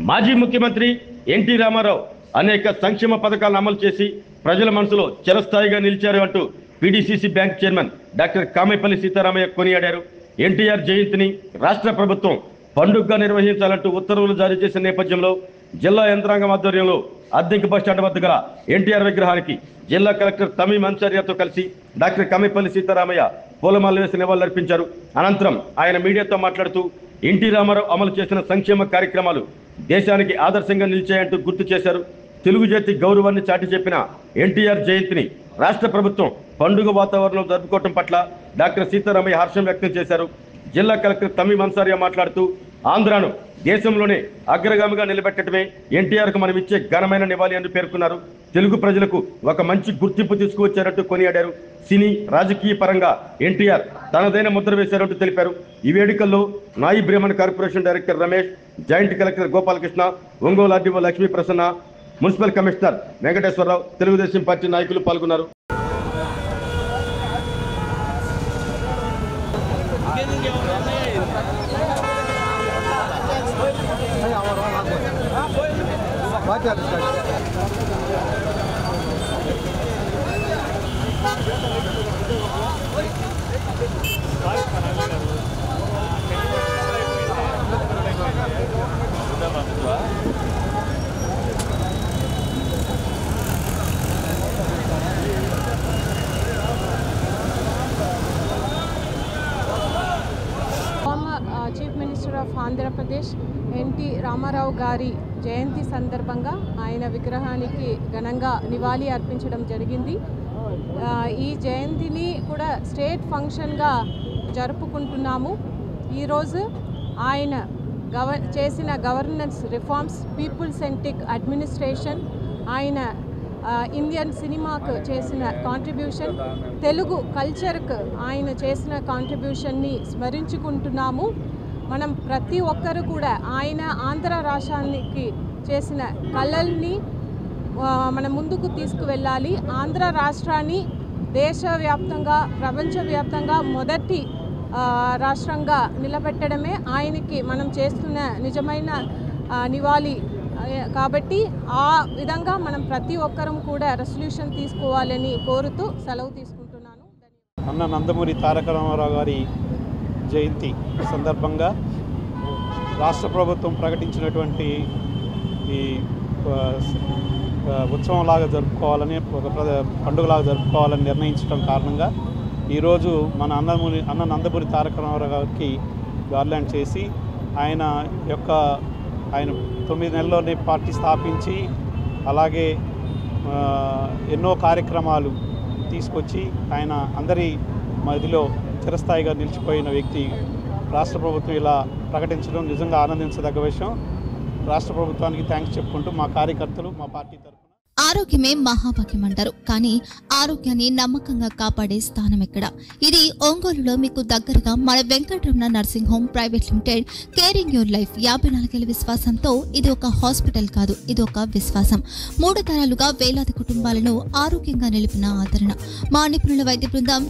మాజీ ముఖ్యమంత్రి ఎన్టీ రామారావు అనేక సంక్షేమ పథకాలను అమలు చేసి ప్రజల మనసులో చిరస్థాయిగా నిలిచారు అంటూ PDCC bank chairman doctor Kamepalli Seetharamaiah కొనియాడారు. ఎన్టీఆర్ జయంతిని రాష్ట్ర ప్రభుత్వం పండుగగా నిర్వహించాలంటూ ఉత్తర్వులు జారీ చేసిన నేపథ్యంలో జిల్లా యంత్రాంగం ఆధ్వర్యంలో అద్దెంకి బస్టాండ్ వద్ద గల ఎన్టీఆర్ విగ్రహానికి జిల్లా కలెక్టర్ తమీం అన్సారియాతో కలిసి డాక్టర్ కామేపల్లి సీతారామయ్య పూలమాలలు వేసి నివాళులర్పించారు. అనంతరం ఆయన మీడియాతో మాట్లాడుతూ ఎన్టీ రామారావు అమలు చేసిన సంక్షేమ కార్యక్రమాలు దేశానికి ఆదర్శంగా నిలిచాయంటూ గుర్తు చేశారు. తెలుగు జాతి గౌరవాన్ని చాటి చెప్పిన ఎన్టీఆర్ జయంతిని రాష్ట్ర ప్రభుత్వం పండుగ వాతావరణంలో జరుపుకోవడం పట్ల డాక్టర్ సీతారామయ్య హర్షం వ్యక్తం చేశారు. జిల్లా కలెక్టర్ తమీం అన్సారియా మాట్లాడుతూ ఆంధ్రాను దేశంలోనే అగ్రగామిగా నిలబెట్టడమే ఎన్టీఆర్కు మనం ఇచ్చే ఘనమైన నివాళి అని పేర్కొన్నారు. తెలుగు ప్రజలకు ఒక మంచి గుర్తింపు తీసుకువచ్చారంటూ కొనియాడారు. సినీ రాజకీయ పరంగా ఎన్టీఆర్ తనదైన ముద్ర వేశారంటూ తెలిపారు. ఈ వేడుకల్లో Nayi Brahmin corporation director Ramesh, joint collector Gopalakrishna, Ongole RDO Lakshmi Prasanna, municipal commissioner Venkateswararao, Telugu Desam party నాయకులు పాల్గొన్నారు. Chief minister of Andhra Pradesh NT Ramarao గారి జయంతి సందర్భంగా ఆయన విగ్రహానికి ఘనంగా నివాళి అర్పించడం జరిగింది. ఈ జయంతిని కూడా స్టేట్ ఫంక్షన్గా జరుపుకుంటున్నాము. ఈరోజు ఆయన చేసిన governance reforms, people centric administration, ఆయన ఇండియన్ సినిమాకు చేసిన కాంట్రిబ్యూషన్, తెలుగు కల్చర్కు ఆయన చేసిన కాంట్రిబ్యూషన్ని స్మరించుకుంటున్నాము. మనం ప్రతి ఒక్కరు కూడా ఆయన ఆంధ్ర రాష్ట్రానికి చేసిన కళల్ని మనం ముందుకు తీసుకువెళ్ళాలి. ఆంధ్ర రాష్ట్రాన్ని దేశవ్యాప్తంగా, ప్రపంచవ్యాప్తంగా మొదటి రాష్ట్రంగా నిలబెట్టడమే ఆయనకి మనం చేస్తున్న నిజమైన నివాళి. కాబట్టి ఆ విధంగా మనం ప్రతి ఒక్కరం కూడా రెసల్యూషన్ తీసుకోవాలని కోరుతూ సెలవు తీసుకుంటున్నాను. అన్న నందమూరి తారక రామారావు గారి జయంతి సందర్భంగా రాష్ట్ర ప్రభుత్వం ప్రకటించినటువంటి ఈ ఉత్సవంలాగా జరుపుకోవాలని, ఒక పండుగలాగా జరుపుకోవాలని నిర్ణయించడం కారణంగా ఈరోజు మన అన్న నందమూరి తారక రామారావు గారికి గార్లాండ్ చేసి ఆయన 9 నెలల్లోనే పార్టీ స్థాపించి అలాగే ఎన్నో కార్యక్రమాలు తీసుకొచ్చి ఆయన అందరి మధ్యలో చిరస్థాయిగా నిలిచిపోయిన వ్యక్తి. రాష్ట్ర ప్రభుత్వం ఇలా ప్రకటించడం నిజంగా ఆనందించదగ్గ విషయం. రాష్ట్ర ప్రభుత్వానికి థ్యాంక్స్ చెప్పుకుంటూ మా కార్యకర్తలు, మా పార్టీ తరఫున ఆరోగ్యమే మహాభాగ్యం అంటారు. కానీ ఆరోగ్యాన్ని నమ్మకంగా కాపాడే స్థానం ఎక్కడ? ఇది ఒంగోలులో మీకు దగ్గరగా మన Venkataramana nursing home private limited. Caring your life 54 ఏళ్ల విశ్వాసంతో ఇది ఒక హాస్పిటల్ కాదు, ఇది ఒక విశ్వాసం. 3 తరాలుగా వేలాది కుటుంబాలను ఆరోగ్యంగా నిలిపిన ఆదరణ. మా నిపుణుల వైద్య బృందం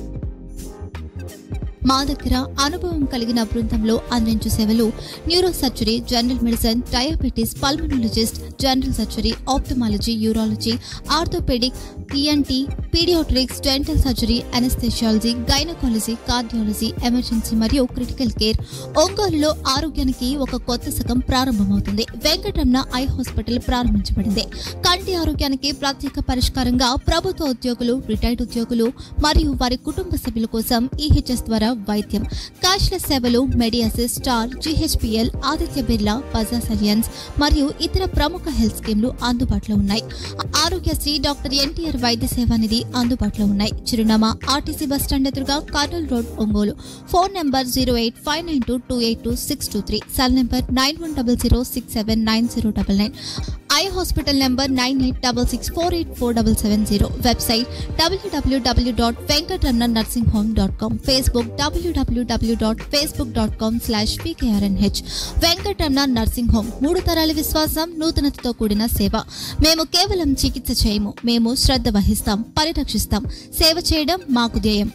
మా దగ్గర అనుభవం కలిగిన బృందంలో అందించే సేవలు neuro surgery, general medicine, diabetes, pulmonologist, general surgery, ophthalmology, urology, orthopaedic, ENT, paediatrics, dental surgery, anaesthesiology, gynaecology, cardiology, emergency మరియు క్రిటికల్ కేర్. ఒంగోలులో ఆరోగ్యానికి ఒక కొత్త శకం ప్రారంభమవుతుంది. వెంకటరమణ ఐ హాస్పిటల్ ప్రారంభించబడింది. కంటి ఆరోగ్యానికి ప్రత్యేక పరిష్కారంగా ప్రభుత్వ ఉద్యోగులు, రిటైర్డ్ ఉద్యోగులు మరియు వారి కుటుంబ సభ్యుల కోసం ఈహెచ్ఎస్ ద్వారా వైద్యం. క్యాష్లెస్ సేవలు మెడియాసిస్, స్టార్, జీహెచ్పీఎల్, ఆదిత్య బిర్లా, బజాజ్ అలియన్స్ మరియు ఇతర ప్రముఖ హెల్త్ స్కీమ్లు అందుబాటులో ఉన్నాయి. ఆరోగ్యశ్రీ, డాక్టర్ ఎన్టీఆర్ వైద్య సేవా నిధి అందుబాటులో ఉన్నాయి. చిరునామా ఆర్టీసీ బస్టాండ్ ఎదురుగా, Kurnool road, Ongole. Phone number 08592282623, cell number 9100679099, eye hospital number 9866484770, website www.venkatramanarsinghome.com, Facebook www.facebook.com/pkrnh. Venkataramana nursing home 3 తరాల విశ్వాసం, నూతనతతో కూడిన సేవ. మేము కేవలం చికిత్స చేయము, మేము శ్రద్ధ వహిస్తాం, పరిరక్షిస్తాం. సేవ చేయడం మాకు ధ్యేయం.